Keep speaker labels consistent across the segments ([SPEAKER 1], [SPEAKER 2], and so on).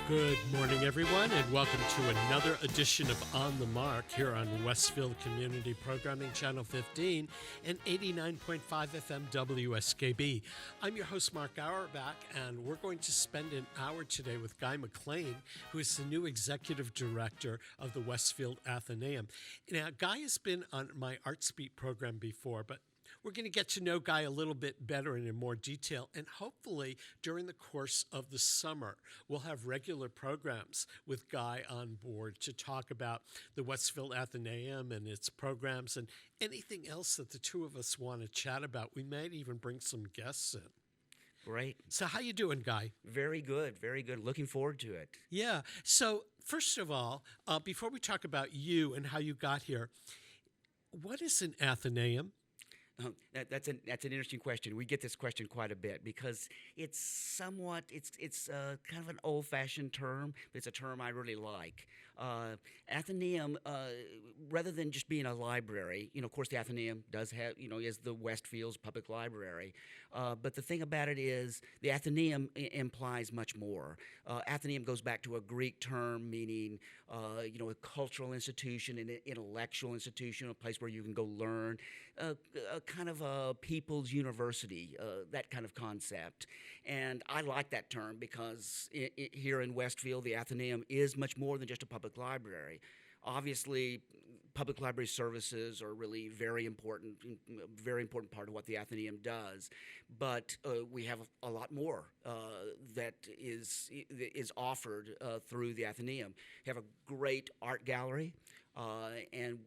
[SPEAKER 1] Good morning, everyone, and welcome to another edition of On the Mark here on Westfield Community Programming Channel 15 and 89.5 FM WSKB. I'm your host, Mark Auerbach, and we're going to spend an hour today with Guy McLain, who is the new executive director of the Westfield Athenaeum. Now, Guy has been on my Arts Beat program before, but we're going to get to know Guy a little bit better and in more detail, and hopefully during the course of the summer, we'll have regular programs with Guy on board to talk about the Westfield Athenaeum and its programs and anything else that the two of us want to chat about. We might even bring some guests in.
[SPEAKER 2] Great.
[SPEAKER 1] So how you doing, Guy?
[SPEAKER 2] Very good, very good. Looking forward to it.
[SPEAKER 1] Yeah. So first of all, before we talk about you and how you got here, what is an Athenaeum?
[SPEAKER 2] That's an interesting question. We get this question quite a bit because it's somewhat it's kind of an old-fashioned term, but it's a term I really like. Athenaeum, rather than just being a library, of course the Athenaeum does have, is the Westfield's public library. But the thing about it is the Athenaeum implies much more. Athenaeum goes back to a Greek term meaning, a cultural institution, an intellectual institution, a place where you can go learn. Kind of a people's university, that kind of concept. And I like that term because here in Westfield, the Athenaeum is much more than just a public library. Obviously, public library services are really very important part of what the Athenaeum does. But we have a lot more that is offered through the Athenaeum. We have a great art gallery. And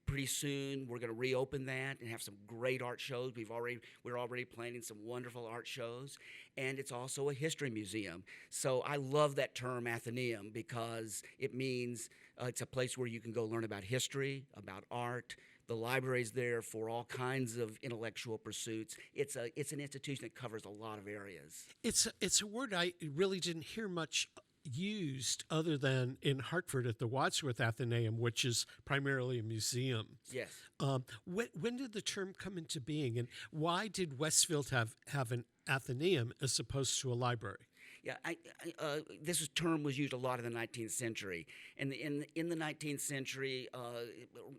[SPEAKER 2] pretty soon we're going to reopen that and have some great art shows. We're already planning some wonderful art shows, and it's also a history museum. So I love that term Athenaeum because it means it's a place where you can go learn about history, about art. The library's there for all kinds of intellectual pursuits. It's an institution that covers a lot of areas.
[SPEAKER 1] It's a word I really didn't hear much used other than in Hartford at the Wadsworth Athenaeum, which is primarily a museum.
[SPEAKER 2] Yes.
[SPEAKER 1] When did the term come into being, and why did Westfield have an Athenaeum as opposed to a library?
[SPEAKER 2] Yeah, this term was used a lot in the 19th century. And in the 19th century,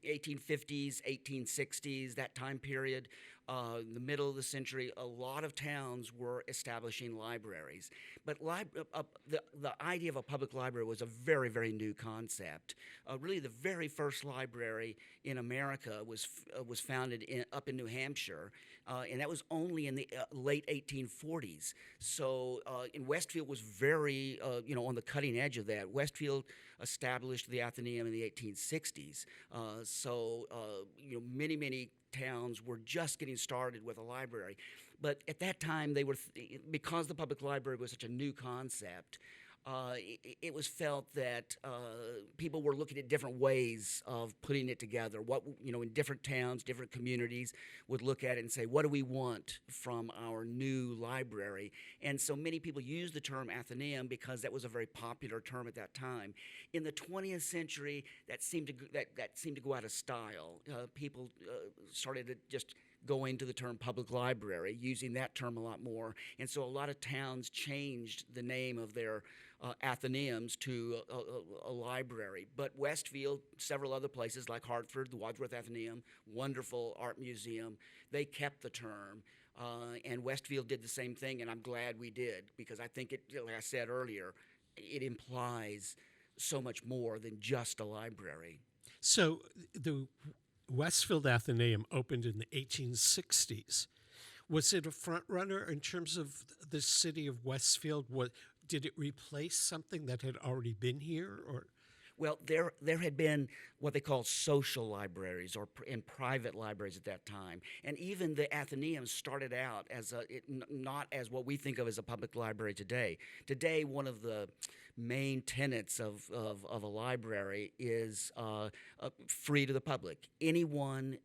[SPEAKER 2] 1850s, 1860s, that time period, in the middle of the century, a lot of towns were establishing libraries. But the idea of a public library was a very, very new concept. Really, the very first library in America was founded up in New Hampshire, and that was only in the late 1840s. So in Westfield was very, on the cutting edge of that. Westfield established the Athenaeum in the 1860s. Many, many towns were just getting started with a library. But at that time, because the public library was such a new concept, it was felt that people were looking at different ways of putting it together. In different towns, different communities would look at it and say, what do we want from our new library? And so many people used the term Athenaeum because that was a very popular term at that time. In the 20th century, that seemed to go out of style. People started to just going to the term public library, using that term a lot more. And so a lot of towns changed the name of their Athenaeums to a library. But Westfield, several other places like Hartford, the Wadsworth Athenaeum, wonderful art museum, they kept the term. And Westfield did the same thing, and I'm glad we did, because I think like I said earlier, it implies so much more than just a library.
[SPEAKER 1] So the Westfield Athenaeum opened in the 1860s. Was it a front runner in terms of the city of Westfield? Did it replace something that had already been here, or?
[SPEAKER 2] Well, there had been what they call social libraries and private libraries at that time. And even the Athenaeum started out as not as what we think of as a public library today. Today, one of the main tenets of a library is free to the public. Anyone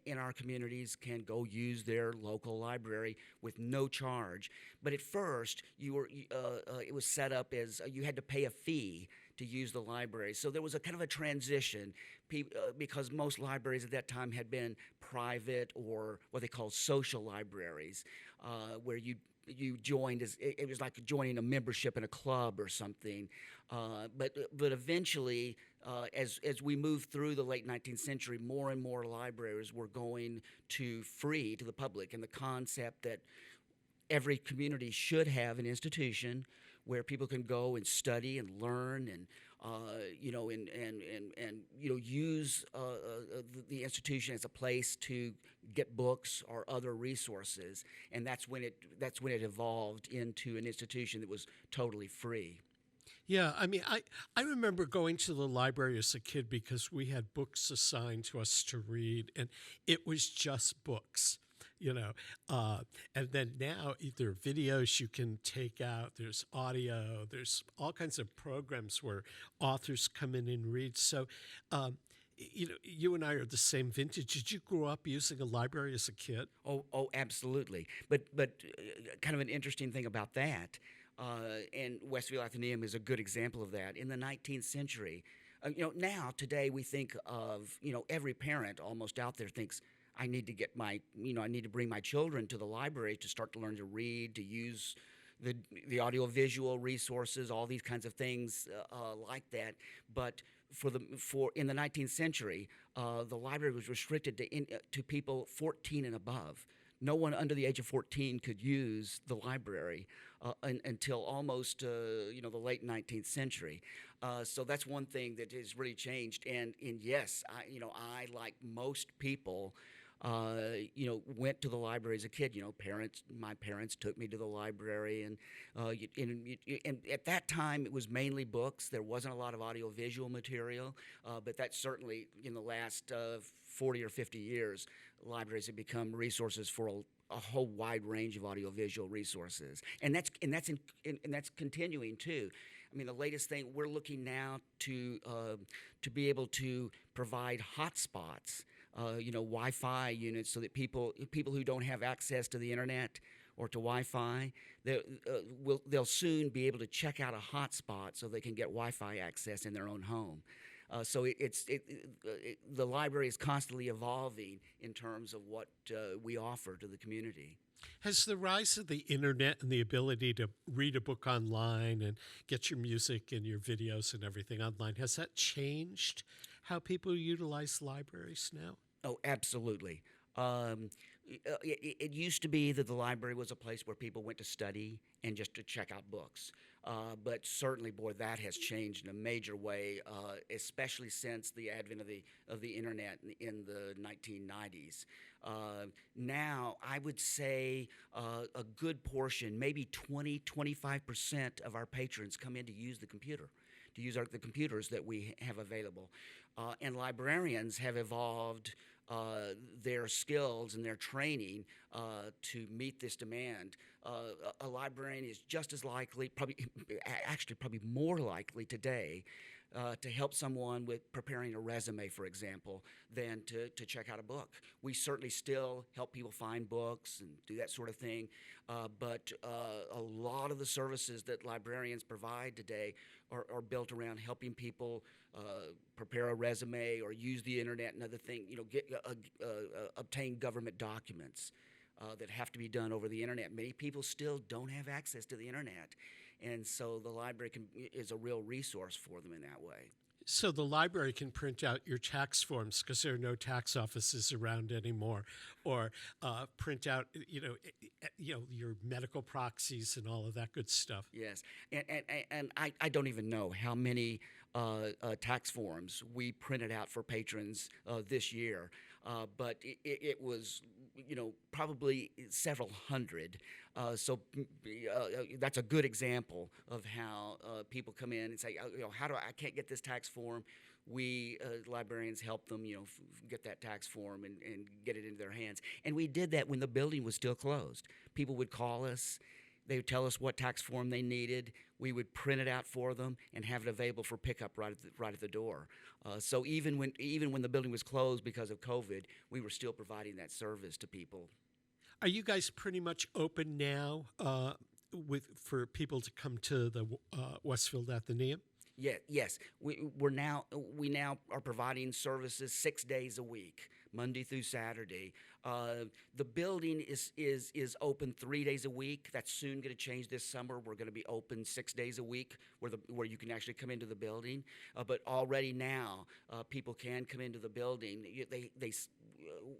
[SPEAKER 2] in our communities can go use their local library with no charge. But at first, it was set up as you had to pay a fee to use the library. So there was a kind of a transition because most libraries at that time had been private or what they call social libraries, where you you joined as it was like joining a membership in a club or something. But eventually, as we moved through the late 19th century, more and more libraries were going to free to the public, and the concept that every community should have an institution where people can go and study and learn and use the institution as a place to get books or other resources, and that's when it evolved into an institution that was totally free.
[SPEAKER 1] Yeah, I mean, I remember going to the library as a kid because we had books assigned to us to read, and it was just books, you know. And then now there are videos you can take out, there's audio, there's all kinds of programs where authors come in and read. So, you and I are the same vintage. Did you grow up using a library as a kid?
[SPEAKER 2] Oh, absolutely. But kind of an interesting thing about that. And Westville Athenaeum is a good example of that. In the 19th century, now today we think of, every parent almost out there thinks, I need to I need to bring my children to the library to start to learn to read, to use the audiovisual resources, all these kinds of things like that. But in the 19th century, the library was restricted to people 14 and above. No one under the age of 14 could use the library until almost the late 19th century. So that's one thing that has really changed. And yes, I like most people, went to the library as a kid. My parents took me to the library, and at that time it was mainly books. There wasn't a lot of audiovisual material, but that's certainly in the last 40 or 50 years, libraries have become resources for a whole wide range of audiovisual resources, and that's continuing too. I mean, the latest thing, we're looking now to be able to provide hotspots, Wi-Fi units, so that people who don't have access to the internet or to Wi-Fi, they'll soon be able to check out a hotspot so they can get Wi-Fi access in their own home. So the library is constantly evolving in terms of what we offer to the community.
[SPEAKER 1] Has the rise of the internet and the ability to read a book online and get your music and your videos and everything online, has that changed how people utilize libraries now?
[SPEAKER 2] Oh, absolutely. It used to be that the library was a place where people went to study and just to check out books. But certainly, boy, that has changed in a major way, especially since the advent of the internet in the 1990s. Now, I would say a good portion, maybe 20-25% of our patrons come in to use the computer, to use the computers that we have available. And librarians have evolved their skills and their training to meet this demand. A librarian is just as likely, probably more likely today, to help someone with preparing a resume, for example, than to check out a book. We certainly still help people find books and do that sort of thing, but a lot of the services that librarians provide today are built around helping people prepare a resume or use the internet and other things, obtain government documents that have to be done over the internet. Many people still don't have access to the internet, and so the library is a real resource for them in that way.
[SPEAKER 1] So the library can print out your tax forms because there are no tax offices around anymore, or print out, your medical proxies and all of that good stuff.
[SPEAKER 2] Yes, and I don't even know how many tax forms we printed out for patrons this year, but it was, probably several hundred. So that's a good example of how people come in and say, I can't get this tax form. We librarians help them, get that tax form and get it into their hands. And we did that when the building was still closed. People would call us. They would tell us what tax form they needed. We would print it out for them and have it available for pickup right at the door. So even when the building was closed because of COVID, we were still providing that service to people.
[SPEAKER 1] Are you guys pretty much open now for people to come to the Westfield Athenaeum?
[SPEAKER 2] Yeah, yes. We now are providing services 6 days a week, Monday through Saturday. The building is open 3 days a week. That's soon going to change this summer. We're going to be open 6 days a week, where you can actually come into the building. But already now, people can come into the building.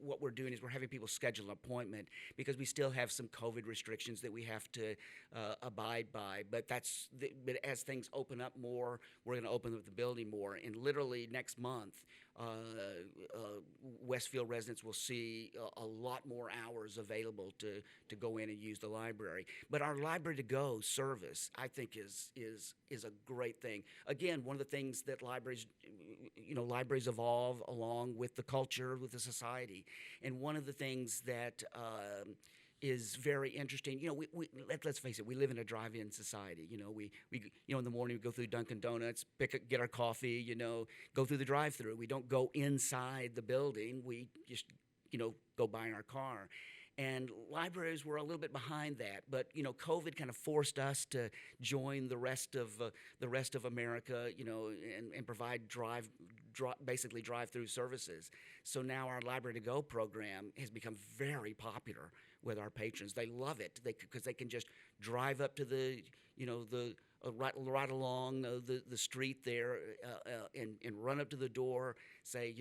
[SPEAKER 2] What we're doing is we're having people schedule an appointment because we still have some COVID restrictions that we have to abide by. But but as things open up more, we're going to open up the building more. And literally next month, Westfield residents will see a lot more hours available to go in and use the library. But our library to go service, I think, is a great thing. Again, one of the things that libraries evolve along with the culture, with the society, and one of the things that is very interesting. Let's face it, we live in a drive-in society. We in the morning we go through Dunkin' Donuts, get our coffee, go through the drive-through. We don't go inside the building. We just, go buy in our car. And libraries were a little bit behind that, but COVID kind of forced us to join the rest of America, and provide basically drive-through services. So now our Library to Go program has become very popular with our patrons. They love it because they can just drive up to the right along the street there and run up to the door, say,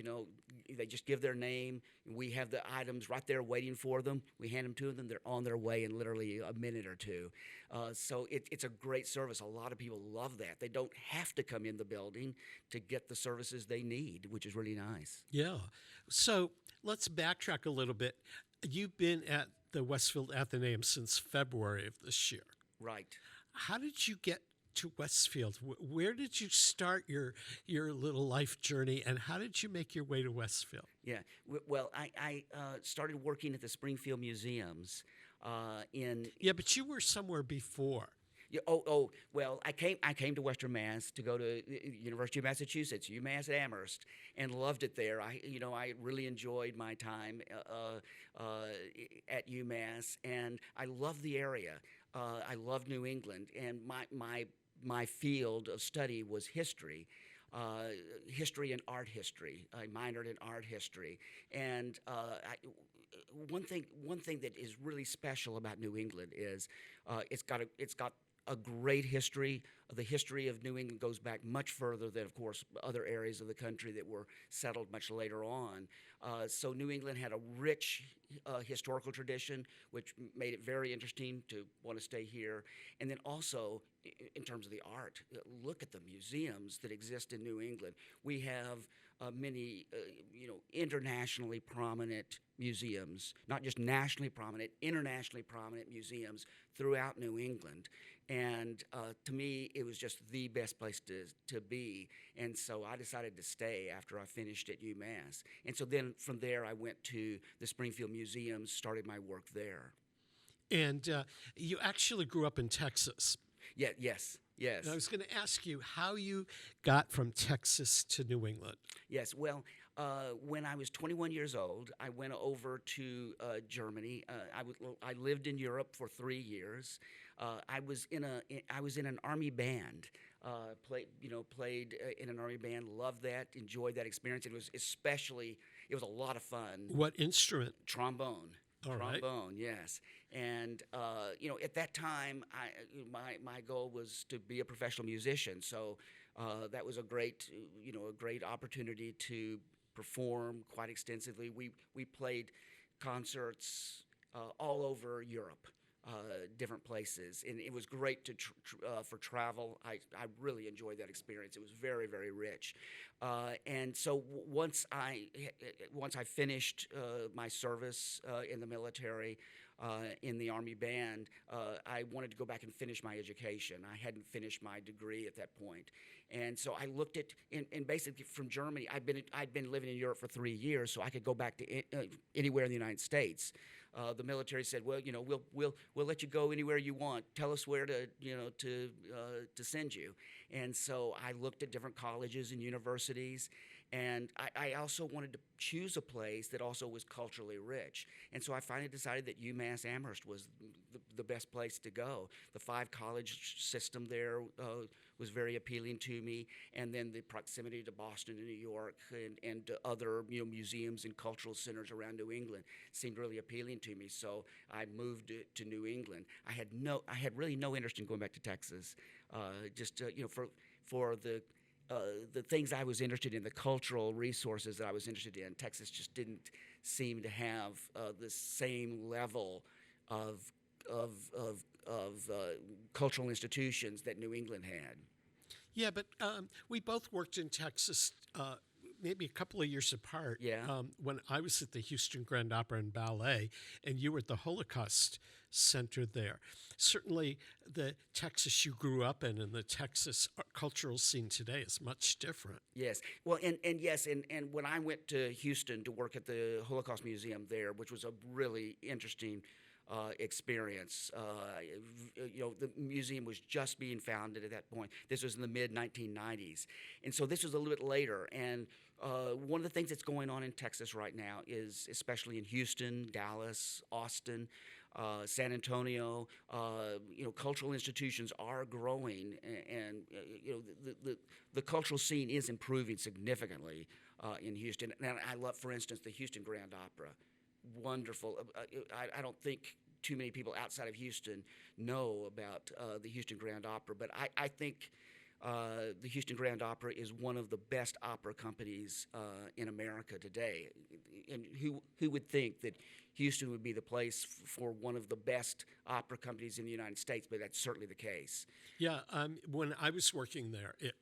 [SPEAKER 2] they just give their name. We have the items right there waiting for them. We hand them to them. They're on their way in literally a minute or two. So it's a great service. A lot of people love that. They don't have to come in the building to get the services they need, which is really nice.
[SPEAKER 1] Yeah. So let's backtrack a little bit. You've been at the Westfield Athenaeum since February of this year.
[SPEAKER 2] Right.
[SPEAKER 1] How did you get to Westfield? Where did you start your little life journey, and how did you make your way to Westfield?
[SPEAKER 2] Yeah. Well, I started working at the Springfield Museums
[SPEAKER 1] Yeah, but you were somewhere before.
[SPEAKER 2] Yeah, well, I came to Western Mass to go to University of Massachusetts, UMass at Amherst, and loved it there. I really enjoyed my time at UMass, and I loved the area. I loved New England, and my field of study was history. History and art history. I minored in art history, and one thing that is really special about New England is it's got a great history. The history of New England goes back much further than, of course, other areas of the country that were settled much later on. So New England had a rich historical tradition, which made it very interesting to want to stay here. And then also, in terms of the art, look at the museums that exist in New England. We have many, internationally prominent museums, not just nationally prominent, internationally prominent museums throughout New England. And to me, it was just the best place to be. And so I decided to stay after I finished at UMass. And so then from there, I went to the Springfield Museums, started my work there.
[SPEAKER 1] And you actually grew up in Texas.
[SPEAKER 2] Yeah, yes.
[SPEAKER 1] And I was going to ask you how you got from Texas to New England.
[SPEAKER 2] Yes, well, when I was 21 years old, I went over to Germany. I lived in Europe for 3 years. I was in an army band. Played in an army band. Loved that. Enjoyed that experience. It was a lot of fun.
[SPEAKER 1] What instrument?
[SPEAKER 2] Trombone.
[SPEAKER 1] All right.
[SPEAKER 2] Trombone, yes. And at that time, my goal was to be a professional musician. So that was a great opportunity to perform quite extensively. We played concerts all over Europe, different places, and it was great for travel. I really enjoyed that experience. It was very, very rich. And so once I finished my service in the military, in the Army band, I wanted to go back and finish my education. I hadn't finished my degree at that point. And so I looked at, and basically from Germany, I'd been living in Europe for 3 years, so I could go back to anywhere in the United States. The military said, well, we'll let you go anywhere you want. Tell us where to send you. And so I looked at different colleges and universities, and I also wanted to choose a place that also was culturally rich. And so I finally decided that UMass Amherst was the best place to go. The 5-college system there was very appealing to me, and then the proximity to Boston and New York and to other museums and cultural centers around New England seemed really appealing to me. So I moved to New England. I had really no interest in going back to Texas, for the things I was interested in, the cultural resources that I was interested in. Texas just didn't seem to have the same level of cultural institutions that New England had.
[SPEAKER 1] Yeah, but we both worked in Texas maybe a couple of years apart.
[SPEAKER 2] Yeah.
[SPEAKER 1] When I was at the Houston Grand Opera and Ballet, and you were at the Holocaust Center there. Certainly, the Texas you grew up in and the Texas cultural scene today is much different.
[SPEAKER 2] Yes. Well, and when I went to Houston to work at the Holocaust Museum there, which was a really interesting experience. The museum was just being founded at that point. This was in the mid-1990s. And so this was a little bit later. And one of the things that's going on in Texas right now is, especially in Houston, Dallas, Austin, San Antonio, cultural institutions are growing, and the cultural scene is improving significantly in Houston. And I love, for instance, the Houston Grand Opera. Wonderful. I don't think too many people outside of Houston know about the Houston Grand Opera, but I think the Houston Grand Opera is one of the best opera companies in America today. And who would think that Houston would be the place for one of the best opera companies in the United States? But that's certainly the case.
[SPEAKER 1] Yeah, when I was working there, it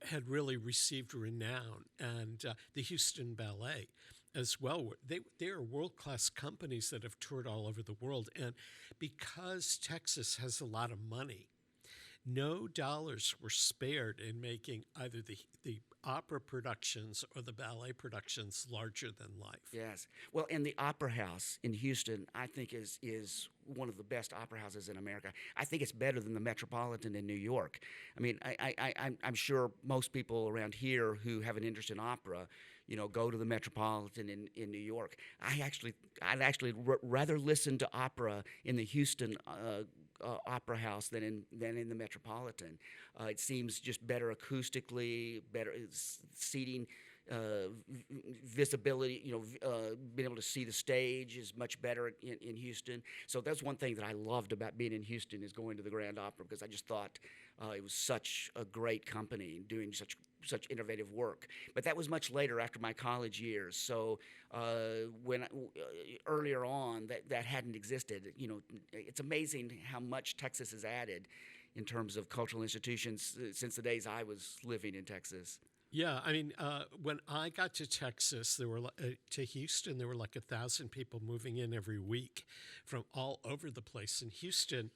[SPEAKER 1] had really received renown, and the Houston Ballet as well. They are world-class companies that have toured all over the world, and because Texas has a lot of money, no dollars were spared in making either the opera productions or the ballet productions larger than life.
[SPEAKER 2] Yes. Well, and the Opera House in Houston, I think, is one of the best opera houses in America. I think it's better than the Metropolitan in New York. I mean, I'm sure most people around here who have an interest in opera, go to the Metropolitan in New York. I'd actually rather listen to opera in the Houston Opera House than in the Metropolitan. It seems just better acoustically, better seating, visibility. Being able to see the stage is much better in Houston. So that's one thing that I loved about being in Houston, is going to the Grand Opera, because I just thought it was such a great company doing such innovative work. But that was much later, after my college years. So when earlier on, that hadn't existed. It's amazing how much Texas has added in terms of cultural institutions since the days I was living in Texas.
[SPEAKER 1] Yeah, I mean, when I got to Texas, to Houston, there were like 1,000 people moving in every week from all over the place. In Houston,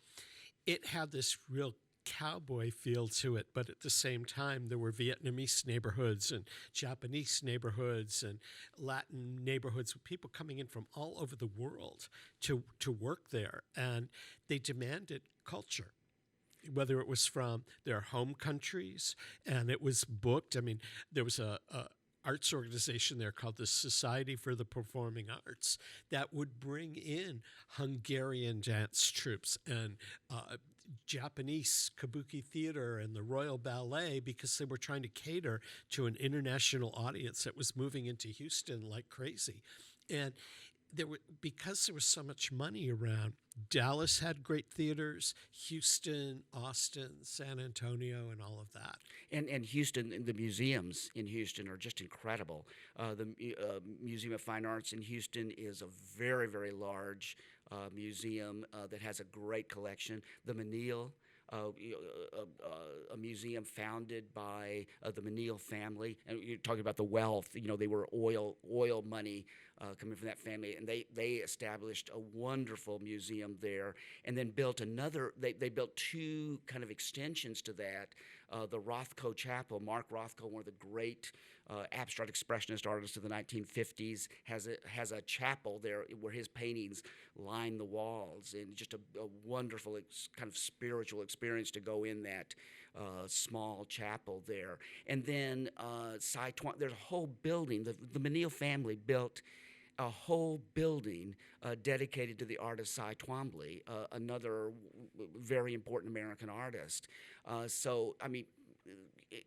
[SPEAKER 1] it had this real cowboy feel to it, but at the same time, there were Vietnamese neighborhoods and Japanese neighborhoods and Latin neighborhoods with people coming in from all over the world to work there, and they demanded culture, whether it was from their home countries, and it was booked. I mean, there was a arts organization there called the Society for the Performing Arts that would bring in Hungarian dance troupes and Japanese kabuki theater and the Royal Ballet, because they were trying to cater to an international audience that was moving into Houston like crazy. And because there was so much money around, Dallas had great theaters, Houston, Austin, San Antonio, and all of that.
[SPEAKER 2] And Houston, the museums in Houston are just incredible. The Museum of Fine Arts in Houston is a very, very large museum that has a great collection. The Menil, a museum founded by the Menil family, and you're talking about the wealth. They were oil money coming from that family, and they established a wonderful museum there, and then built another. They built two kind of extensions to that. The Rothko Chapel. Mark Rothko, one of the great abstract expressionist artists of the 1950s, has a chapel there where his paintings line the walls, and just a wonderful kind of spiritual experience to go in that small chapel there. And then there's a whole building. The Menil family built a whole building dedicated to the art of Cy Twombly, another very important American artist. So, I mean,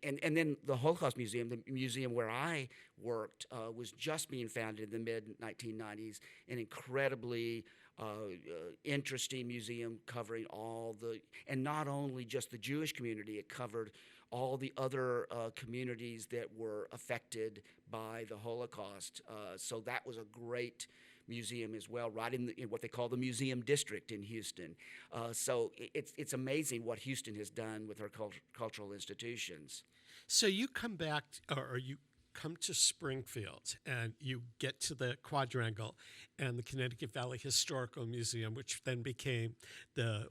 [SPEAKER 2] and then the Holocaust Museum, the museum where I worked, was just being founded in the mid-1990s, an incredibly interesting museum covering and not only just the Jewish community, it covered all the other communities that were affected by the Holocaust. So that was a great museum as well, right in what they call the Museum District in Houston. So it's amazing what Houston has done with our cultural institutions.
[SPEAKER 1] So you come back, or you come to Springfield, and you get to the Quadrangle and the Connecticut Valley Historical Museum, which then became the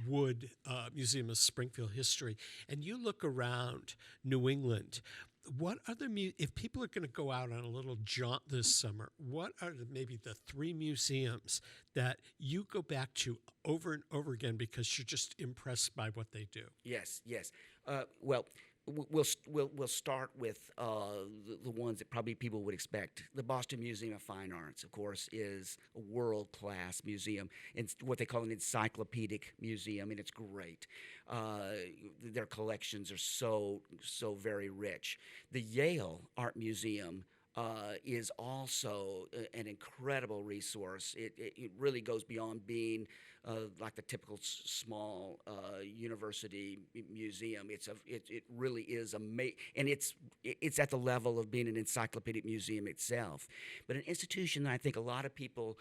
[SPEAKER 1] Wood Museum of Springfield History, and you look around New England. What other if people are going to go out on a little jaunt this summer, what are maybe the 3 museums that you go back to over and over again because you're just impressed by what they do?
[SPEAKER 2] Yes. Well, we'll start with the ones that probably people would expect. The Boston Museum of Fine Arts, of course, is a world-class museum. It's what they call an encyclopedic museum, and it's great. Their collections are so very rich. The Yale Art Museum is also an incredible resource. It really goes beyond being like the typical small university museum. It really is amazing, and it's at the level of being an encyclopedic museum itself. But an institution that I think a lot of people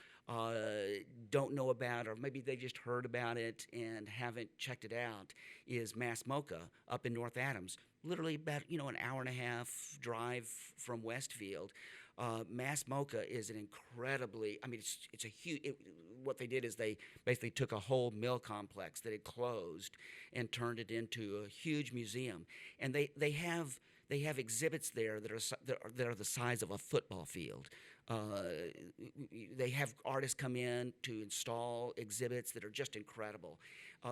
[SPEAKER 2] don't know about, or maybe they just heard about it and haven't checked it out, is Mass MoCA up in North Adams. Literally about an hour and a half drive from Westfield. Mass MoCA is an incredibly, I mean, it's a huge, what they did is they basically took a whole mill complex that had closed and turned it into a huge museum. And they have exhibits there that are the size of a football field. They have artists come in to install exhibits that are just incredible.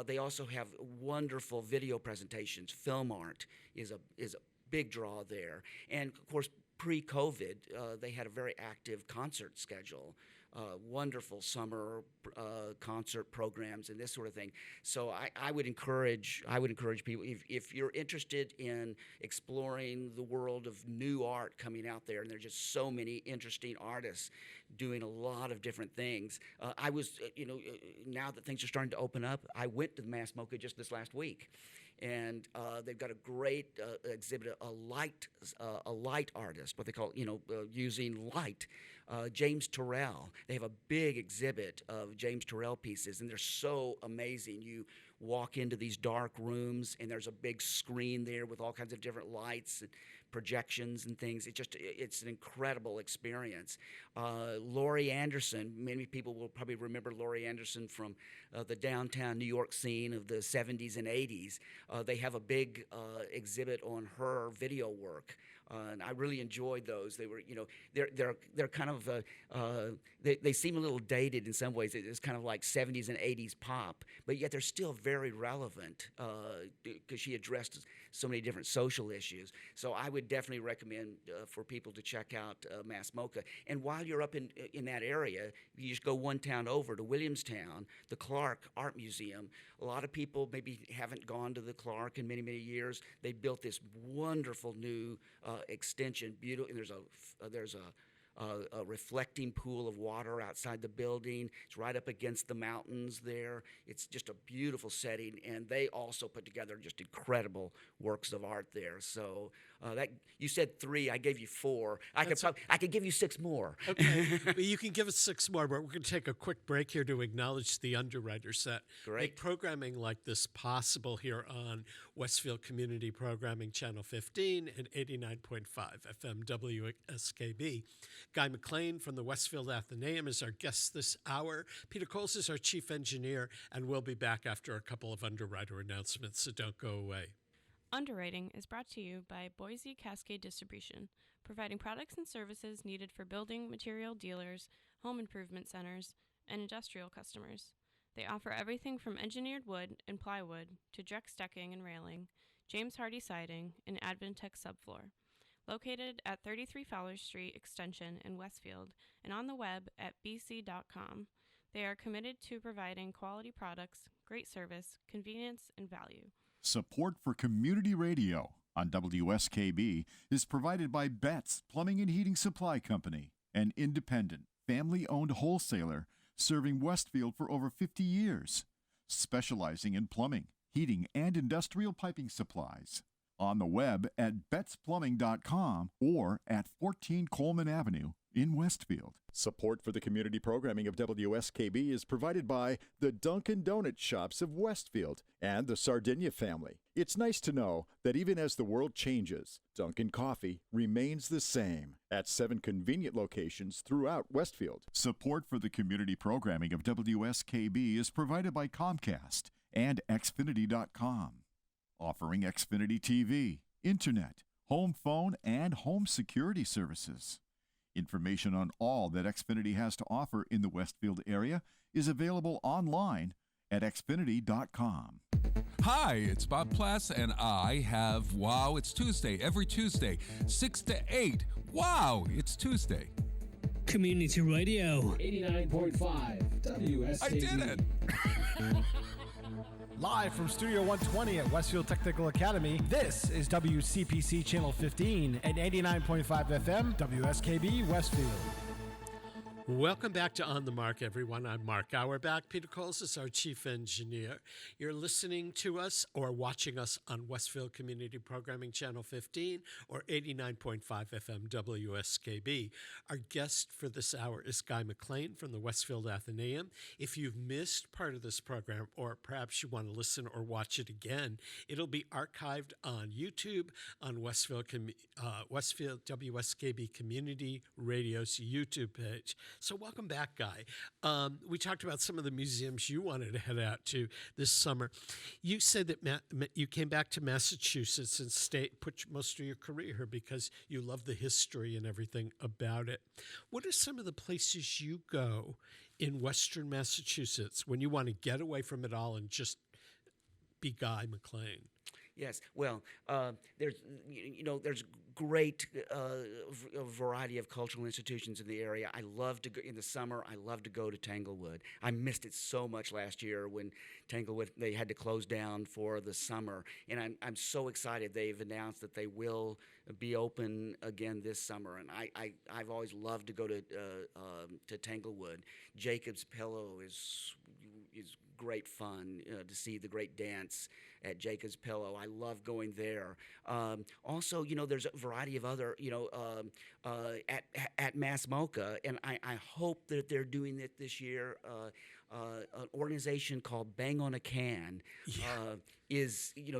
[SPEAKER 2] They also have wonderful video presentations. Film art is a big draw there. And of course, pre-COVID, they had a very active concert schedule. Wonderful summer concert programs and this sort of thing. So I would encourage people, if you're interested in exploring the world of new art coming out there, and there's just so many interesting artists doing a lot of different things. I was, now that things are starting to open up, I went to the Mass MoCA just this last week. And they've got a great exhibit, a light artist, what they call, using light. James Turrell. They have a big exhibit of James Turrell pieces, and they're so amazing. You walk into these dark rooms, and there's a big screen there with all kinds of different lights and projections and things. It's an incredible experience. Laurie Anderson, many people will probably remember Laurie Anderson from the downtown New York scene of the 70s and 80s. They have a big exhibit on her video work. And I really enjoyed those. They were, they're kind of, they seem a little dated in some ways. It's kind of like 70s and 80s pop, but yet they're still very relevant because she addressed so many different social issues. So I would definitely recommend for people to check out Mass MoCA. And while you're up in that area, you just go one town over to Williamstown, the Clark Art Museum. A lot of people maybe haven't gone to the Clark in many, many years. They built this wonderful new extension, beautiful. And there's a reflecting pool of water outside the building. It's right up against the mountains there. It's just a beautiful setting, and they also put together just incredible works of art there. So that you said 3, I gave you 4. I could give you 6 more.
[SPEAKER 1] Okay, well, you can give us 6 more, but we're going to take a quick break here to acknowledge the underwriters that make programming like this possible here on Westfield Community Programming Channel 15 and 89.5 FM WSKB. Guy McLain from the Westfield Athenaeum is our guest this hour. Peter Coles is our chief engineer, and we'll be back after a couple of underwriter announcements, so don't go away.
[SPEAKER 3] Underwriting is brought to you by Boise Cascade Distribution, providing products and services needed for building material dealers, home improvement centers, and industrial customers. They offer everything from engineered wood and plywood to Trex decking and railing, James Hardy Siding, and Advantech Subfloor. Located at 33 Fowler Street Extension in Westfield and on the web at bc.com, they are committed to providing quality products, great service, convenience, and value.
[SPEAKER 4] Support for community radio on WSKB is provided by Betts Plumbing and Heating Supply Company, an independent, family-owned wholesaler serving Westfield for over 50 years, specializing in plumbing, heating, and industrial piping supplies. On the web at bettsplumbing.com or at 14 Coleman Avenue in Westfield. Support for the community programming of WSKB is provided by the Dunkin' Donut Shops of Westfield and the Sardinia family. It's nice to know that even as the world changes, Dunkin' Coffee remains the same at 7 convenient locations throughout Westfield. Support for the community programming of WSKB is provided by Comcast and Xfinity.com, offering Xfinity TV, Internet, home phone, and home security services. Information on all that Xfinity has to offer in the Westfield area is available online at Xfinity.com.
[SPEAKER 5] Hi, it's Bob Plass, and I have Wow, It's Tuesday, every Tuesday, 6 to 8. Wow, it's Tuesday.
[SPEAKER 6] Community Radio 89.5 WSKB.
[SPEAKER 5] I did it!
[SPEAKER 7] Live from Studio 120 at Westfield Technical Academy, this is WCPC Channel 15 and 89.5 FM, WSKB Westfield.
[SPEAKER 1] Welcome back to On the Mark, everyone. I'm Mark Auerbach. Peter Coles is our chief engineer. You're listening to us or watching us on Westfield Community Programming Channel 15 or 89.5 FM WSKB. Our guest for this hour is Guy McLain from the Westfield Athenaeum. If you've missed part of this program, or perhaps you want to listen or watch it again, it'll be archived on YouTube on Westfield WSKB Community Radio's YouTube page. So welcome back, Guy. We talked about some of the museums you wanted to head out to this summer. You said that you came back to Massachusetts and put most of your career here because you love the history and everything about it. What are some of the places you go in Western Massachusetts when you want to get away from it all and just be Guy McLain?
[SPEAKER 2] Yes, well, there's great variety of cultural institutions in the area. I love to go in the summer. I love to go to Tanglewood. I missed it so much last year when Tanglewood they had to close down for the summer, and I'm so excited. They've announced that they will be open again this summer, and I've always loved to go to Tanglewood. Jacob's Pillow is great fun to see the great dance at Jacob's Pillow. I love going there. Also, there's a variety of other, at Mass Mocha, and I hope that they're doing it this year. An organization called Bang on a Can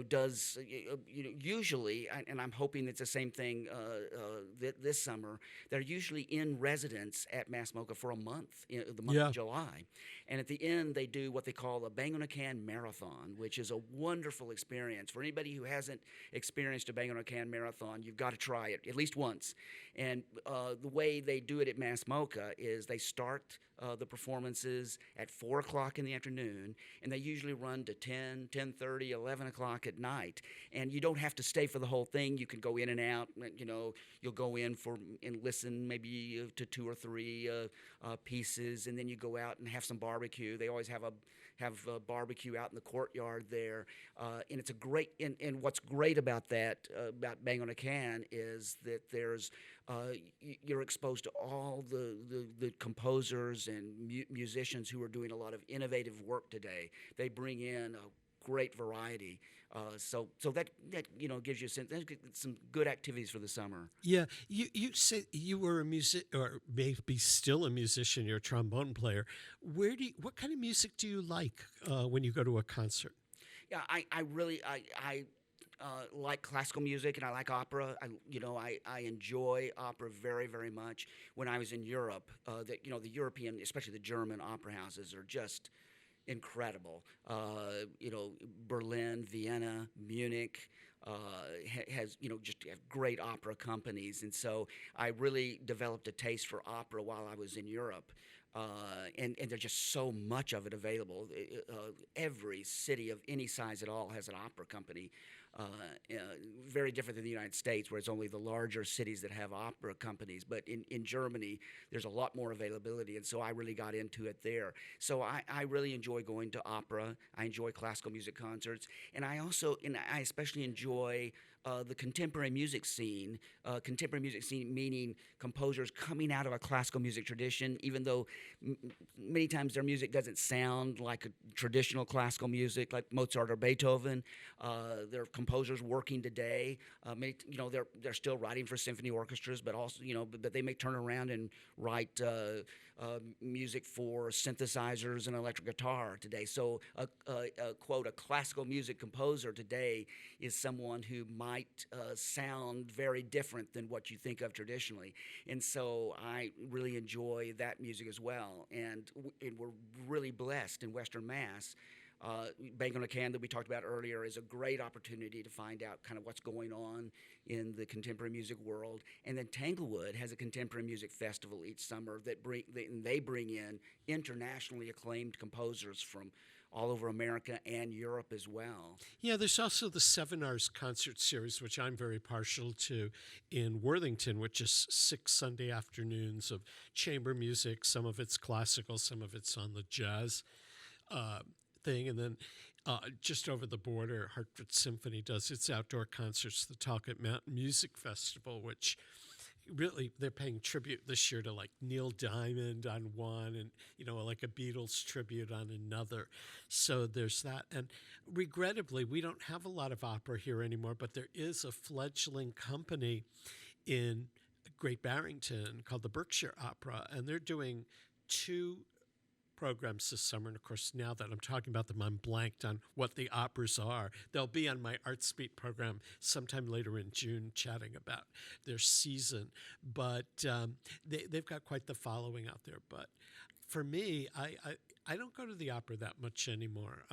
[SPEAKER 2] does usually, and I'm hoping it's the same thing this summer. They're usually in residence at Mass Mocha for a month, the month of July, and at the end they do what they call a Bang on a Can marathon, which is a wonderful experience for anybody who hasn't experienced a Bang on a Can marathon. You've got to try it at least once. And the way they do it at Mass Mocha is they start the performances at 4 o'clock in the afternoon, and they usually run to 10, 10:30, 11 o'clock at night. And you don't have to stay for the whole thing. You can go in and out. You'll go in and listen maybe to 2 or 3 pieces, and then you go out and have some barbecue. They always have a barbecue out in the courtyard there, and it's a great. And what's great about that about Bang on a Can is that there's you're exposed to all the composers and musicians who are doing a lot of innovative work today. They bring in a great variety. So that gives you a sense. Some good activities for the summer.
[SPEAKER 1] Yeah, you said you were a or maybe still a musician. You're a trombone player. What kind of music do you like when you go to a concert?
[SPEAKER 2] Yeah, I really like classical music, and I like opera. I enjoy opera very, very much. When I was in Europe, the European, especially the German opera houses are just incredible. Berlin, Vienna, Munich has just have great opera companies, and so I really developed a taste for opera while I was in Europe. And there's just so much of it available. Every city of any size at all has an opera company. very different than the United States, where it's only the larger cities that have opera companies. But in Germany, there's a lot more availability, and so I really got into it there. So I really enjoy going to opera. I enjoy classical music concerts, and I especially enjoy the contemporary music scene. Contemporary music scene meaning composers coming out of a classical music tradition, even though many times their music doesn't sound like a traditional classical music, like Mozart or Beethoven. They're composers working today. They're still writing for symphony orchestras, but also but they may turn around and write music for synthesizers and electric guitar today. So quote, a classical music composer today is someone who might sound very different than what you think of traditionally. And so I really enjoy that music as well. And we're really blessed in Western Mass. Bang on a Can that we talked about earlier is a great opportunity to find out kind of what's going on in the contemporary music world. And then Tanglewood has a contemporary music festival each summer that they bring in internationally acclaimed composers from all over America and Europe as well.
[SPEAKER 1] Yeah, there's also the 7 Hours concert series, which I'm very partial to, in Worthington, which is 6 Sunday afternoons of chamber music. Some of it's classical, some of it's on the jazz thing. And then just over the border, Hartford Symphony does its outdoor concerts, the Talcott Mountain Music Festival, which really they're paying tribute this year to like Neil Diamond on one and like a Beatles tribute on another. So there's that. And regrettably, we don't have a lot of opera here anymore, but there is a fledgling company in Great Barrington called the Berkshire Opera, and they're doing 2 programs this summer. And of course, now that I'm talking about them, I'm blanked on what the operas are. They'll be on my Art Speed program sometime later in June, chatting about their season. But they've got quite the following out there. But for me, I don't go to the opera that much anymore.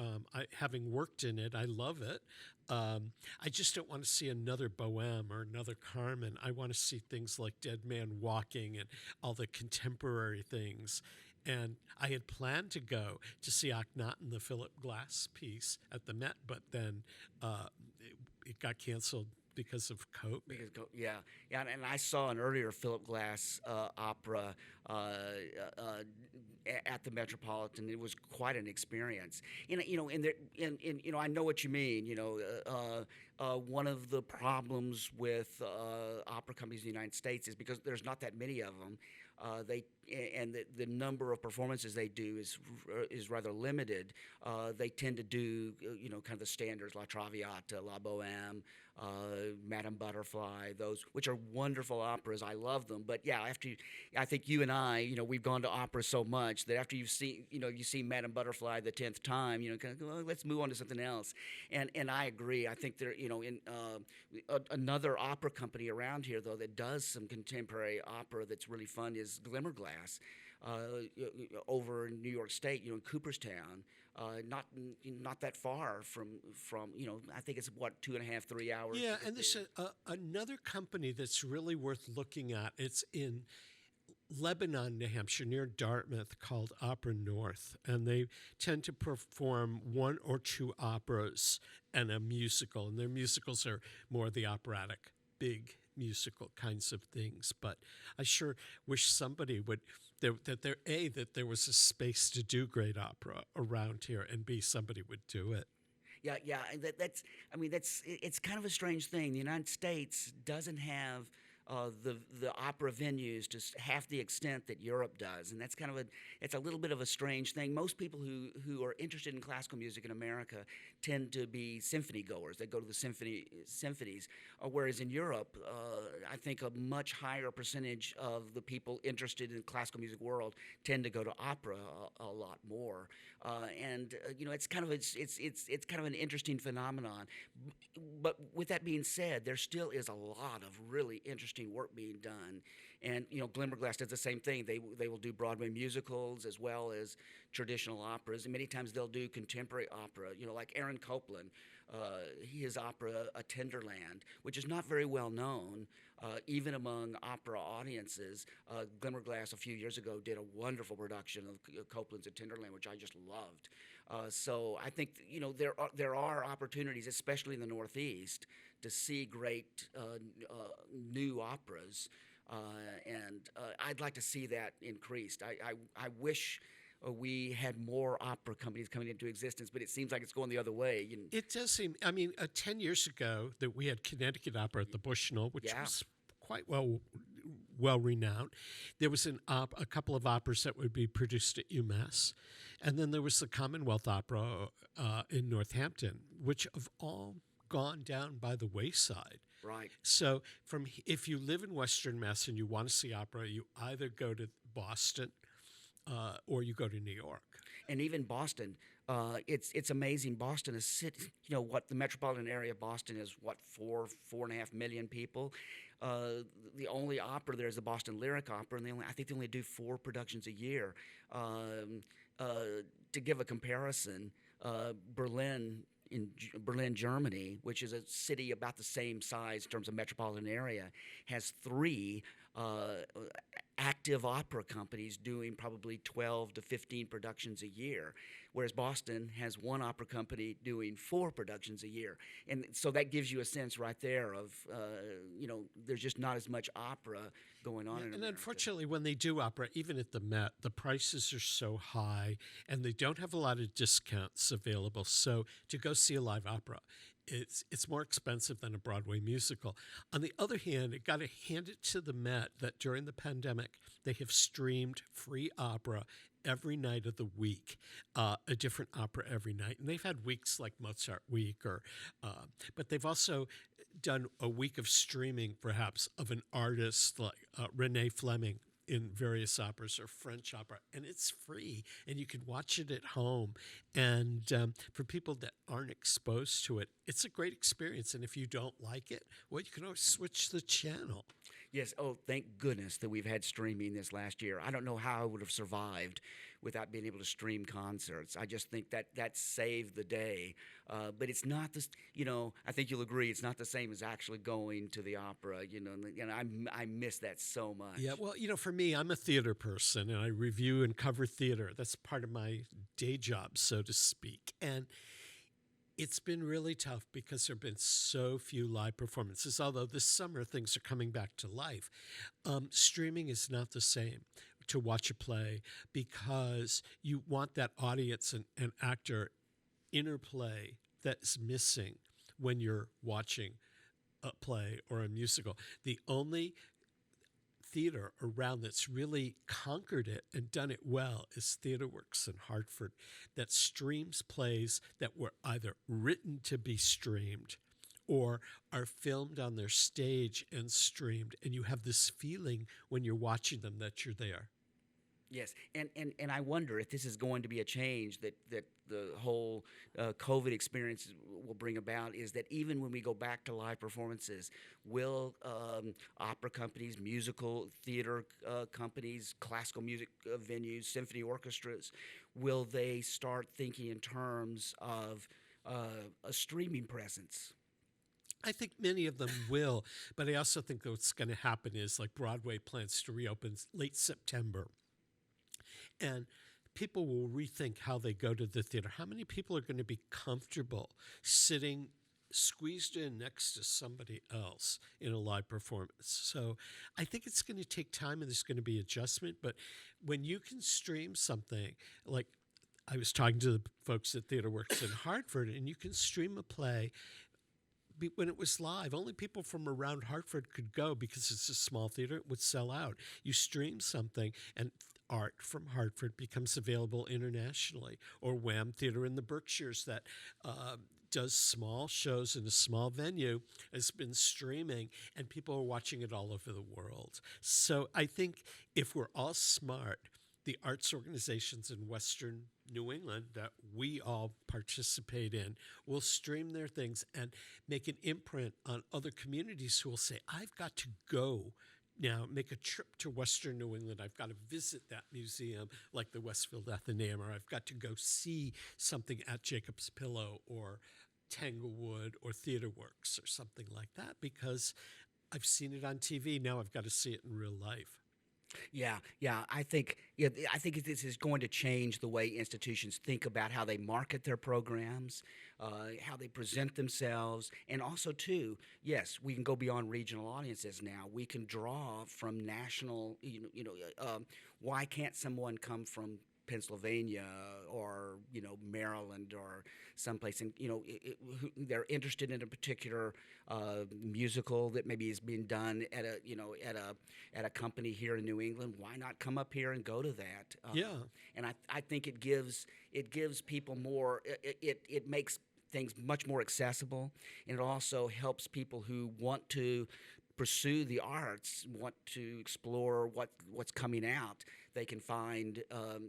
[SPEAKER 1] Having worked in it, I love it. I just don't want to see another Bohème or another Carmen. I want to see things like Dead Man Walking and all the contemporary things. And I had planned to go to see Akhenaten, the Philip Glass piece at the Met, but then it got canceled because of COVID.
[SPEAKER 2] Yeah, and I saw an earlier Philip Glass opera at the Metropolitan. It was quite an experience. And I know what you mean. One of the problems with opera companies in the United States is because there's not that many of them. The number of performances they do is rather limited. They tend to do kind of the standards, La Traviata, La Bohème, Madame Butterfly, those which are wonderful operas. I love them. But yeah, I think you and I, we've gone to opera so much that after you see Madame Butterfly the 10th time, kind of go, let's move on to something else. And I agree. I think there, another opera company around here though that does some contemporary opera that's really fun is Glimmerglass, over in New York State, in Cooperstown. Not that far from I think it's 2.5, 3 hours.
[SPEAKER 1] Yeah, and there's another company that's really worth looking at. It's in Lebanon, New Hampshire, near Dartmouth, called Opera North, and they tend to perform 1 or 2 operas and a musical, and their musicals are more the operatic, big musical kinds of things. But I sure wish somebody would that there was a space to do great opera around here, and B, somebody would do it.
[SPEAKER 2] Yeah, it's kind of a strange thing. The United States doesn't have the opera venues to half the extent that Europe does, and that's it's a little bit of a strange thing. Most people who are interested in classical music in America tend to be symphony goers. They go to the symphonies, whereas in Europe, I think a much higher percentage of the people interested in the classical music world tend to go to opera a lot more. It's kind of an interesting phenomenon. But with that being said, there still is a lot of really interesting work being done. And Glimmerglass does the same thing. They will do Broadway musicals as well as traditional operas, and many times they'll do contemporary opera. Like Aaron Copland, his opera A Tenderland, which is not very well known even among opera audiences. Glimmerglass a few years ago did a wonderful production of Copland's A Tenderland, which I just loved. So I think there are opportunities, especially in the Northeast, to see great new operas, and I'd like to see that increased. I wish we had more opera companies coming into existence, but it seems like it's going the other way.
[SPEAKER 1] It does seem. I mean, 10 years ago that we had Connecticut Opera at the Bushnell, which
[SPEAKER 2] Yeah.
[SPEAKER 1] was quite well renowned. There was a couple of operas that would be produced at UMass, and then there was the Commonwealth Opera in Northampton, which have all gone down by the wayside.
[SPEAKER 2] Right.
[SPEAKER 1] So, if you live in Western Mass and you want to see opera, you either go to Boston or you go to New York.
[SPEAKER 2] And even Boston, it's amazing. Boston is what the metropolitan area of Boston is, 4.5 million people. The only opera there is the Boston Lyric Opera, and I think they only do 4 productions a year. To give a comparison, Berlin, Germany, which is a city about the same size in terms of metropolitan area, has 3 active opera companies doing probably 12 to 15 productions a year, whereas Boston has 1 opera company doing 4 productions a year. And so that gives you a sense right there of, there's just not as much opera going on in
[SPEAKER 1] And
[SPEAKER 2] America.
[SPEAKER 1] unfortunately, when they do opera, even at the Met, the prices are so high and they don't have a lot of discounts available. So to go see a live opera, it's more expensive than a Broadway musical. On the other hand, it got to hand it to the Met that during the pandemic, they have streamed free opera every night of the week, a different opera every night. And they've had weeks like Mozart Week, but they've also done a week of streaming, perhaps, of an artist like Renee Fleming in various operas or French opera, and it's free, and you can watch it at home. And for people that aren't exposed to it, it's a great experience. And if you don't like it, well, you can always switch the channel.
[SPEAKER 2] Yes. Oh, thank goodness that we've had streaming this last year. I don't know how I would have survived without being able to stream concerts. I just think that saved the day. But it's not this. I think you'll agree. It's not the same as actually going to the opera. And I miss that so much.
[SPEAKER 1] Yeah. Well, for me, I'm a theater person, and I review and cover theater. That's part of my day job, so to speak. And it's been really tough because there have been so few live performances, although this summer things are coming back to life. Streaming is not the same to watch a play because you want that audience and actor interplay that's missing when you're watching a play or a musical. The only theater around that's really conquered it and done it well is TheaterWorks in Hartford, that streams plays that were either written to be streamed or are filmed on their stage and streamed, and you have this feeling when you're watching them that you're there.
[SPEAKER 2] Yes, and I wonder if this is going to be a change that the whole COVID experience will bring about, is that even when we go back to live performances, will opera companies, musical theater companies, classical music venues, symphony orchestras, will they start thinking in terms of a streaming presence?
[SPEAKER 1] I think many of them will, but I also think that what's going to happen is, like, Broadway plans to reopen late September. And people will rethink how they go to the theater. How many people are going to be comfortable sitting squeezed in next to somebody else in a live performance? So I think it's going to take time and there's going to be adjustment. But when you can stream something, like I was talking to the folks at TheaterWorks in Hartford, and you can stream a play. When it was live, only people from around Hartford could go because it's a small theater. It would sell out. You stream something, and art from Hartford becomes available internationally. Or Wham Theater in the Berkshires that does small shows in a small venue has been streaming, and people are watching it all over the world. So I think if we're all smart, the arts organizations in Western New England that we all participate in will stream their things and make an imprint on other communities who will say, I've got to go now, make a trip to Western New England. I've got to visit that museum like the Westfield Athenaeum, or I've got to go see something at Jacob's Pillow or Tanglewood or TheaterWorks or something like that because I've seen it on TV. Now I've got to see it in real life.
[SPEAKER 2] Yeah. I think this is going to change the way institutions think about how they market their programs, how they present themselves, and also too, yes, we can go beyond regional audiences now. We can draw from national. Why can't someone come from Pennsylvania or Maryland or someplace, and they're interested in a particular musical that maybe is being done at a company here in New England. Why not come up here and go to that? And I think it gives people more. It makes things much more accessible, and it also helps people who want to pursue the arts, want to explore what's coming out. They can find a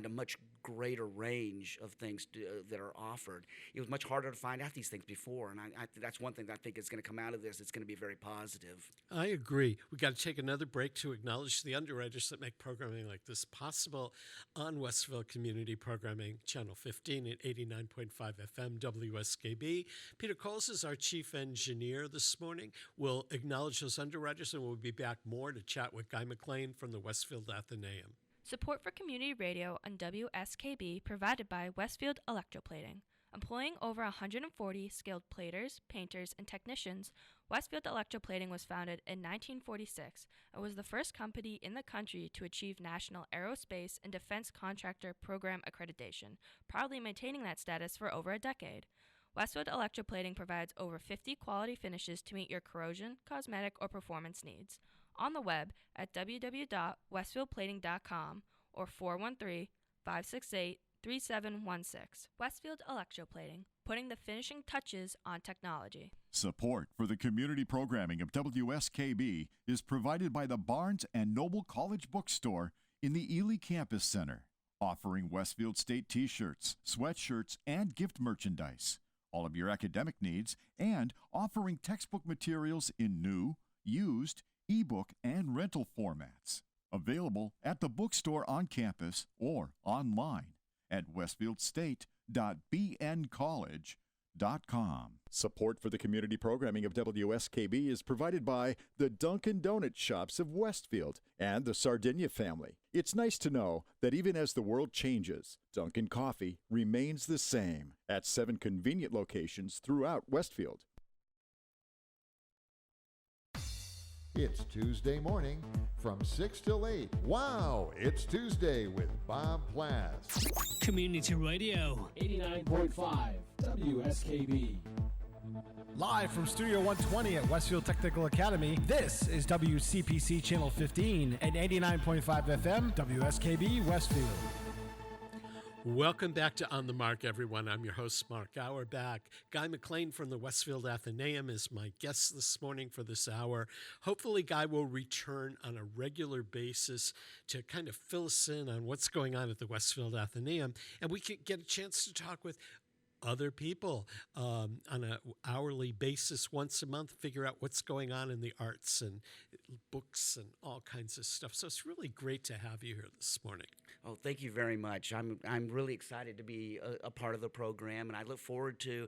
[SPEAKER 2] much greater range of things that are offered. It was much harder to find out these things before, and that's one thing that I think is going to come out of this. It's going to be very positive.
[SPEAKER 1] I agree. We've got to take another break to acknowledge the underwriters that make programming like this possible on Westville Community Programming, Channel 15 at 89.5 FM WSKB. Peter Coles is our chief engineer this morning. We'll acknowledge those underwriters, and we'll be back more to chat with Guy McLain from the Westfield Athenaeum.
[SPEAKER 8] Support for community radio on WSKB provided by Westfield Electroplating. Employing over 140 skilled platers, painters, and technicians, Westfield Electroplating was founded in 1946 and was the first company in the country to achieve National Aerospace and Defense Contractor Program accreditation, proudly maintaining that status for over a decade. Westfield Electroplating provides over 50 quality finishes to meet your corrosion, cosmetic, or performance needs. On the web at www.westfieldplating.com or 413-568-3716. Westfield Electroplating, putting the finishing touches on technology.
[SPEAKER 4] Support for the community programming of WSKB is provided by the Barnes & Noble College Bookstore in the Ely Campus Center, offering Westfield State t-shirts, sweatshirts, and gift merchandise, all of your academic needs, and offering textbook materials in new, used, ebook, and rental formats. Available at the bookstore on campus or online at westfieldstate.bncollege.com.
[SPEAKER 9] Support for the community programming of WSKB is provided by the Dunkin' Donut Shops of Westfield and the Sardinia family. It's nice to know that even as the world changes, Dunkin' Coffee remains the same at 7 convenient locations throughout Westfield.
[SPEAKER 10] It's Tuesday morning from 6 till 8. Wow, it's Tuesday with Bob Plass.
[SPEAKER 6] Community Radio 89.5 WSKB.
[SPEAKER 7] Live from Studio 120 at Westfield Technical Academy, this is WCPC Channel 15 and 89.5 FM WSKB Westfield.
[SPEAKER 1] Welcome back to On the Mark, everyone. I'm your host, Mark Auerbach. Guy McLain from the Westfield Athenaeum is my guest this morning for this hour. Hopefully, Guy will return on a regular basis to kind of fill us in on what's going on at the Westfield Athenaeum, and we can get a chance to talk with other people on an hourly basis once a month, figure out what's going on in the arts and books and all kinds of stuff. So it's really great to have you here this morning.
[SPEAKER 2] Oh, thank you very much. I'm really excited to be a part of the program, and I look forward to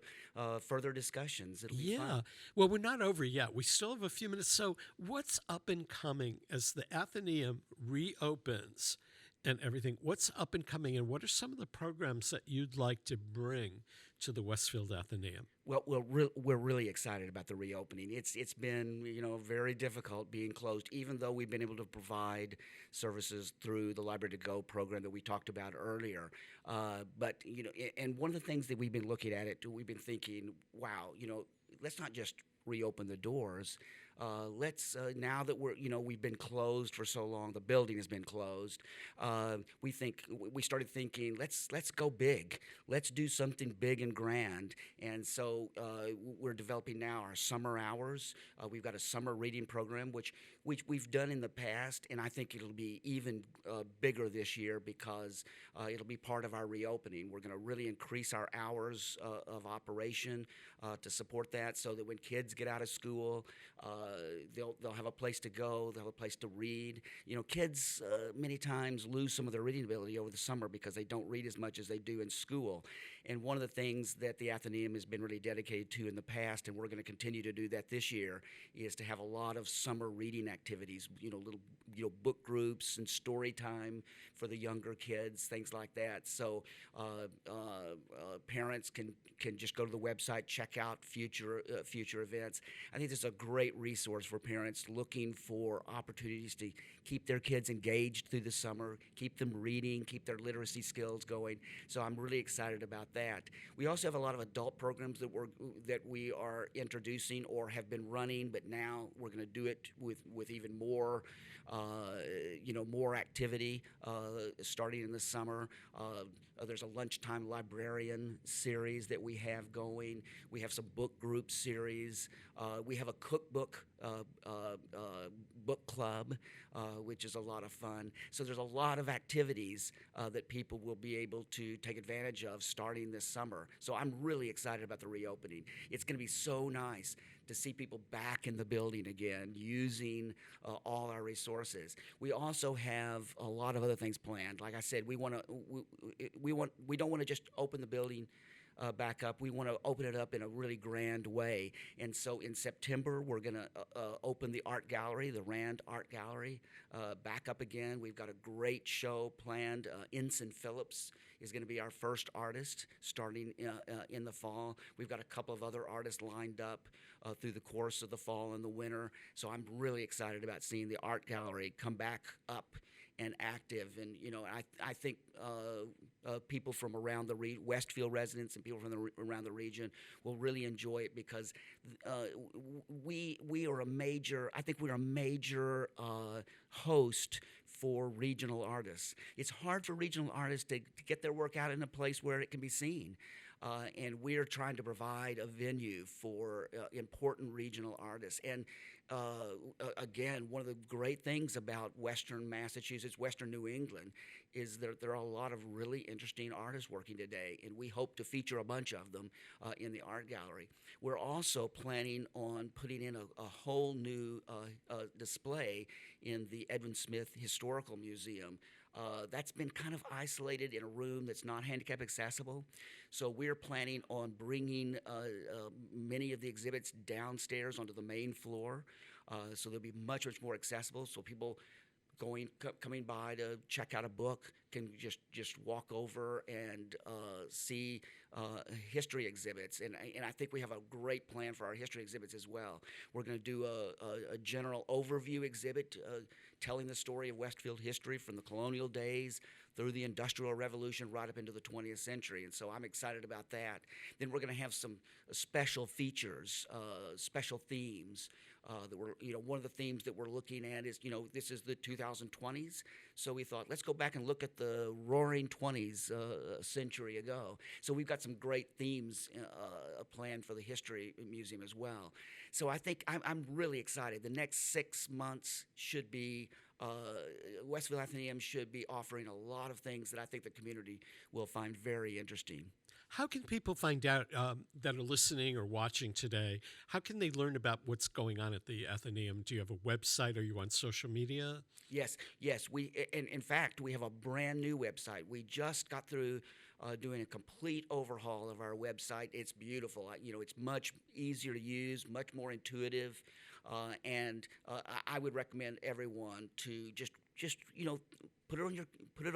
[SPEAKER 2] further discussions. It'll be fun.
[SPEAKER 1] Well, we're not over yet. We still have a few minutes. So what's up and coming as the Athenaeum reopens and everything? What's up and coming, and what are some of the programs that you'd like to bring to the Westfield Athenaeum?
[SPEAKER 2] Well, we're really excited about the reopening. It's been very difficult being closed, even though we've been able to provide services through the Library to Go program that we talked about earlier. But and one of the things that we've been looking at we've been thinking, wow, let's not just reopen the doors. Let's now that we've been closed for so long, the building has been closed. We started thinking, let's go big. Let's do something big and grand. And so we're developing now our summer hours. We've got a summer reading program, which we've done in the past, and I think it'll be even bigger this year because it'll be part of our reopening. We're going to really increase our hours of operation to support that, so that when kids get out of school, they'll have a place to go. They'll have a place to read. You know, kids many times lose some of their reading ability over the summer because they don't read as much as they do in school. And one of the things that the Athenaeum has been really dedicated to in the past, and we're going to continue to do that this year, is to have a lot of summer reading activities. You know, little book groups and story time for the younger kids, things like that. So parents can just go to the website, check out future events. I think this is a great resource for parents looking for opportunities to keep their kids engaged through the summer, keep them reading, keep their literacy skills going. So I'm really excited about that. We also have a lot of adult programs that we are introducing or have been running, but now we're going to do it with even more more activity starting in the summer. There's a lunchtime librarian series that we have going. We have some book group series. We have a cookbook book club, which is a lot of fun. So there's a lot of activities that people will be able to take advantage of starting this summer. So I'm really excited about the reopening. It's going to be so nice to see people back in the building again using all our resources. We also have a lot of other things planned. Like I said, we don't want to just open the building back up. We want to open it up in a really grand way. And so in September, we're going to open the art gallery, the Rand Art Gallery, back up again. We've got a great show planned. Ensign Phillips is going to be our first artist starting in the fall. We've got a couple of other artists lined up through the course of the fall and the winter. So I'm really excited about seeing the art gallery come back up and active. And, I think people from around the Westfield residents and people from around the region will really enjoy it because we're a major host for regional artists. It's hard for regional artists to get their work out in a place where it can be seen. And we're trying to provide a venue for important regional artists. And again, one of the great things about Western Massachusetts, Western New England, is that there are a lot of really interesting artists working today, and we hope to feature a bunch of them in the art gallery. We're also planning on putting in a whole new display in the Edwin Smith Historical Museum. That's been kind of isolated in a room that's not handicap accessible. So we're planning on bringing many of the exhibits downstairs onto the main floor. So they'll be much more accessible. So people coming by to check out a book can just walk over and see history exhibits. And I think we have a great plan for our history exhibits as well. We're going to do a general overview exhibit telling the story of Westfield history from the colonial days through the Industrial Revolution right up into the 20th century. And so I'm excited about that. Then we're going to have some special features, special themes. One of the themes that we're looking at is, this is the 2020s. So we thought, let's go back and look at the roaring 20s a century ago. So we've got some great themes planned for the History Museum as well. So I think I'm really excited. The next 6 months should be, Westfield Athenaeum should be offering a lot of things that I think the community will find very interesting.
[SPEAKER 1] How can people find out that are listening or watching today? How can they learn about what's going on at the Athenaeum? Do you have a website? Are you on social media?
[SPEAKER 2] Yes. In fact, we have a brand new website. We just got through doing a complete overhaul of our website. It's beautiful. It's much easier to use, much more intuitive, and I would recommend everyone to just put it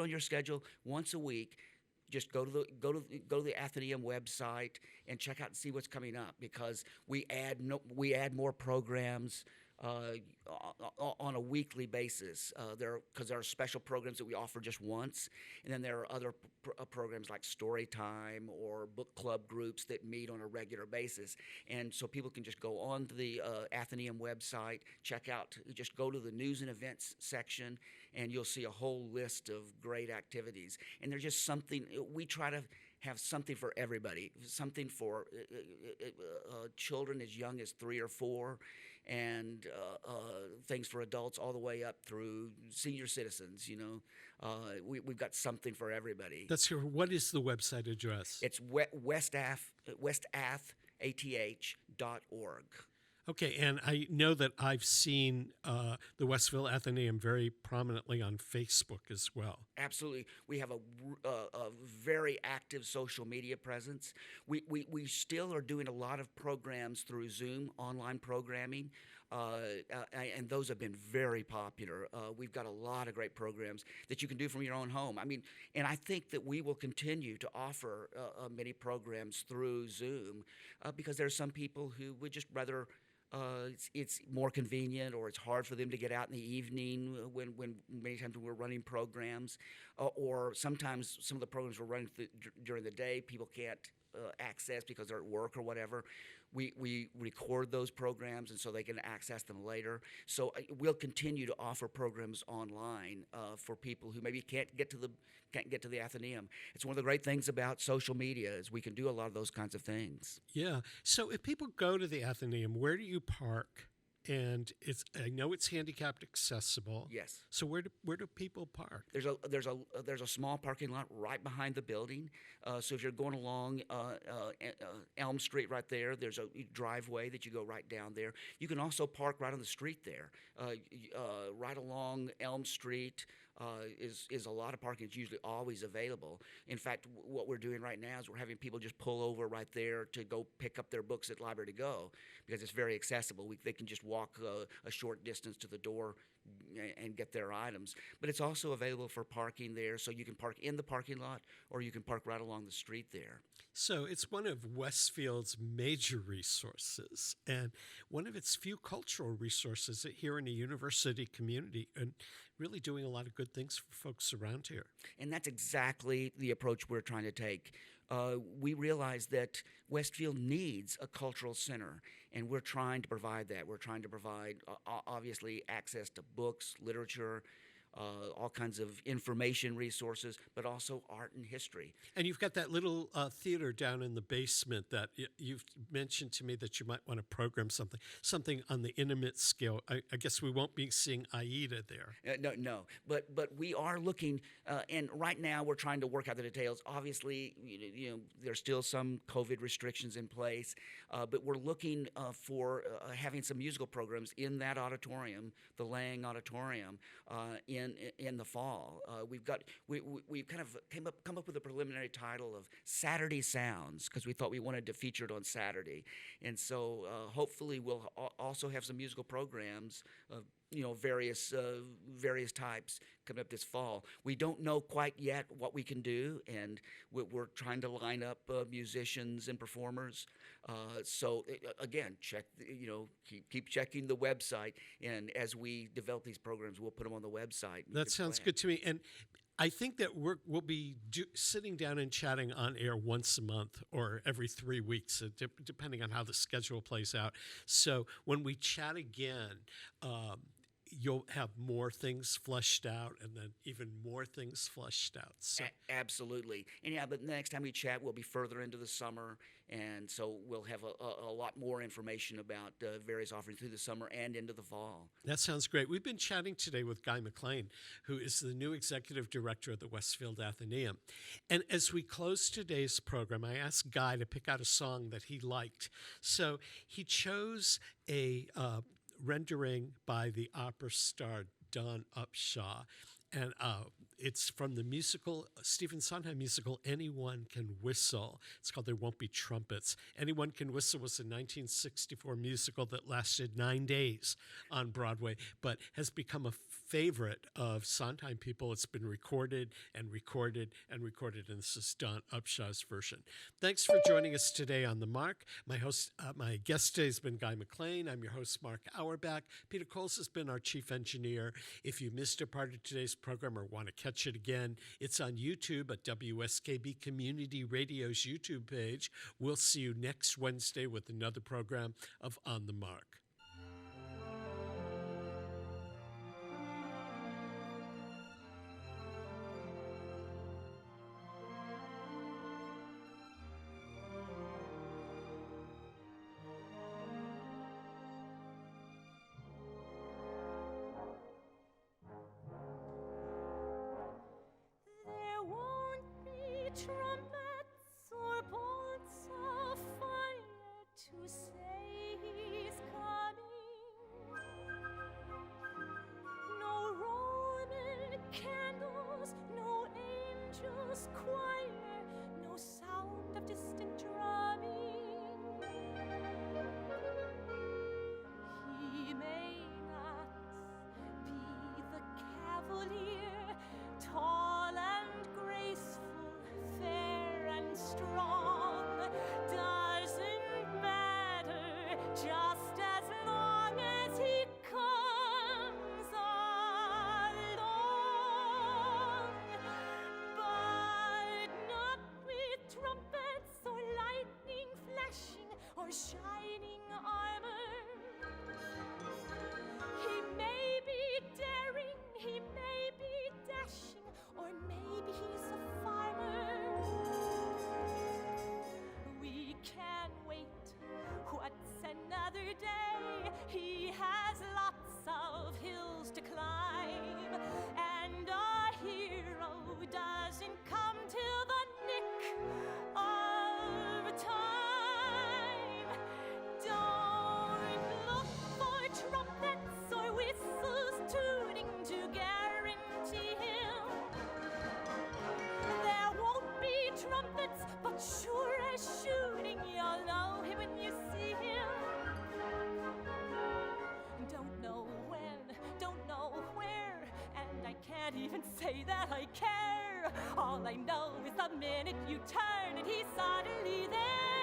[SPEAKER 2] on your schedule once a week. Just go to the Athenaeum website and check out and see what's coming up, because we add more programs on a weekly basis. There are special programs that we offer just once, and then there are other programs like story time or book club groups that meet on a regular basis. And so people can just go on to the Athenaeum website, just go to the news and events section, and you'll see a whole list of great activities. And there's just something, we try to have something for everybody, something for children as young as 3 or 4, and things for adults all the way up through senior citizens. We've got something for everybody.
[SPEAKER 1] That's here. What is the website address?
[SPEAKER 2] It's westath.org.
[SPEAKER 1] Okay, and I know that I've seen the Westville Athenaeum very prominently on Facebook as well.
[SPEAKER 2] Absolutely. We have a very active social media presence. We still are doing a lot of programs through Zoom, online programming, and those have been very popular. We've got a lot of great programs that you can do from your own home. I mean, and I think that we will continue to offer many programs through Zoom because there are some people who would just rather it's more convenient, or it's hard for them to get out in the evening when many times we're running programs, or sometimes some of the programs we're running during the day people can't access because they're at work or whatever. We record those programs, and so they can access them later. So we'll continue to offer programs online for people who maybe can't get to the Athenaeum. It's one of the great things about social media is we can do a lot of those kinds of things.
[SPEAKER 1] Yeah. So if people go to the Athenaeum, where do you park? And I know it's handicapped accessible.
[SPEAKER 2] Yes.
[SPEAKER 1] So where do people park?
[SPEAKER 2] There's a small parking lot right behind the building. So if you're going along Elm Street right there, there's a driveway that you go right down there. You can also park right on the street there, right along Elm Street. Is a lot of parking. It's usually always available. In fact, what we're doing right now is we're having people just pull over right there to go pick up their books at Library to Go because it's very accessible. They can just walk a short distance to the door and get their items. But it's also available for parking there, so you can park in the parking lot or you can park right along the street there.
[SPEAKER 1] So it's one of Westfield's major resources and one of its few cultural resources here in a university community, and really doing a lot of good things for folks around here.
[SPEAKER 2] And that's exactly the approach we're trying to take. We realize that Westfield needs a cultural center, and we're trying to provide that. We're trying to provide, obviously, access to books, literature, all kinds of information resources, but also art and history.
[SPEAKER 1] And you've got that little theater down in the basement that you've mentioned to me that you might want to program something on the intimate scale. I guess we won't be seeing Aida there.
[SPEAKER 2] No, but we are looking, and right now we're trying to work out the details. Obviously, there's still some COVID restrictions in place, but we're looking for having some musical programs in that auditorium, the Lang Auditorium, in the fall. We've kind of come up with a preliminary title of Saturday Sounds because we thought we wanted to feature it on Saturday, and so hopefully we'll also have some musical programs of various types coming up this fall. We don't know quite yet what we can do, and we're trying to line up musicians and performers. So again, keep checking the website, and as we develop these programs, we'll put them on the website.
[SPEAKER 1] That sounds good to me, and I think that we'll be sitting down and chatting on air once a month or every 3 weeks, depending on how the schedule plays out. So when we chat again, you'll have more things fleshed out, and then even more things fleshed out. So.
[SPEAKER 2] Absolutely. And but the next time we chat, we'll be further into the summer, and so we'll have a lot more information about various offerings through the summer and into the fall.
[SPEAKER 1] That sounds great. We've been chatting today with Guy McLain, who is the new executive director of the Westfield Athenaeum. And as we close today's program, I asked Guy to pick out a song that he liked. So he chose a rendering by the opera star Dawn Upshaw, and it's from the musical, Stephen Sondheim musical, Anyone Can Whistle. It's called There Won't Be Trumpets. Anyone Can Whistle was a 1964 musical that lasted 9 days on Broadway, but has become a favorite of Sondheim people. It's been recorded and recorded and recorded, and this is Dawn Upshaw's version. Thanks for joining us today on The Mark. My guest today has been Guy McLain. I'm your host, Mark Auerbach. Peter Coles has been our chief engineer. If you missed a part of today's program or want to catch it again, it's on YouTube at WSKB Community Radio's YouTube page. We'll see you next Wednesday with another program of On the Mark.
[SPEAKER 11] There won't be trumpets or bolts of fire to say he's come. cavalier, tall and graceful, fair and strong. Doesn't matter, just as long as he comes along. But not with trumpets or lightning flashing or shining armor. He may be daring, he may be dashing, or maybe he's a farmer. We can wait, what's another day? He has lots of hills to climb, and a hero doesn't come till the nick of time. Don't look for trumpets or whistles tooting to guarantee him. There won't be trumpets, but sure as shooting, you'll know him when you see him. Don't know when, don't know where, and I can't even say that I care. All I know is the minute you turn and he's suddenly there.